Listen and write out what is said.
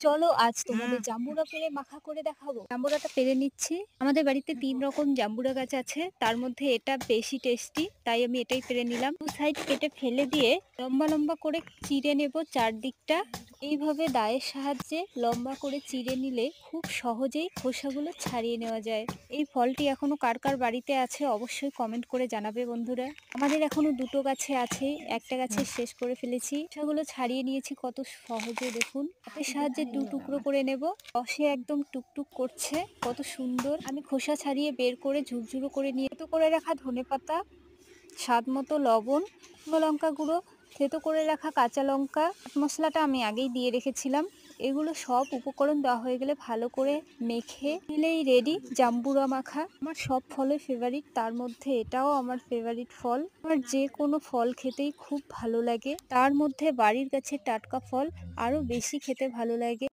চলো আজ তোমাদের জাম্বুরা পেড়ে মাখা করে দেখাবো। জাম্বুরাটা পেড়ে নিচ্ছি। আমাদের বাড়িতে ৩ রকম জাম্বুরা গাছ আছে, তার মধ্যে এটা বেশি টেস্টি, তাই আমি এটাই পেড়ে নিলাম। দু সাইড কেটে ফেলে দিয়ে লম্বা লম্বা করে চিড়ে নেব চারদিকটা। এইভাবে দায়ের সাহায্যে লম্বা করে চিড়ে নিলে খুব সহজেই খোসাগুলো ছাড়িয়ে নেওয়া যায়। এই ফলটি এখনো কার কার বাড়িতে আছে অবশ্যই কমেন্ট করে জানাবে বন্ধুরা। আমাদের এখনো দুটো গাছে আছে, একটা গাছে শেষ করে ফেলেছি। সেগুলো ছাড়িয়ে নিয়েছি কত সহজে, দেখুন হাতের সাহায্যে দু টুকরো করে নেব। রসে একদম টুকটুক করছে, কত সুন্দর। আমি খোসা ছাড়িয়ে বের করে ঝুরঝুরো করে নিয়ে থেতো করে রাখা ধনেপাতা, স্বাদ মতো লবণ, শুকনো লঙ্কা গুঁড়ো, থেতো করে রাখা কাঁচা লঙ্কা, চাট মশলাটা আমি আগেই দিয়ে রেখেছিলাম। এগুলো সব উপকরণ দেওয়া হয়ে গেলে ভালো করে মেখে নিলেই রেডি জাম্বুরা মাখা। আমার সব ফলের ফেভারিট, তার মধ্যে এটাও আমার ফেভারিট ফল। আমার যে কোনো ফল খেতেই খুব ভালো লাগে, তার মধ্যে বাড়ির গাছের টাটকা ফল আরো বেশি খেতে ভালো লাগে।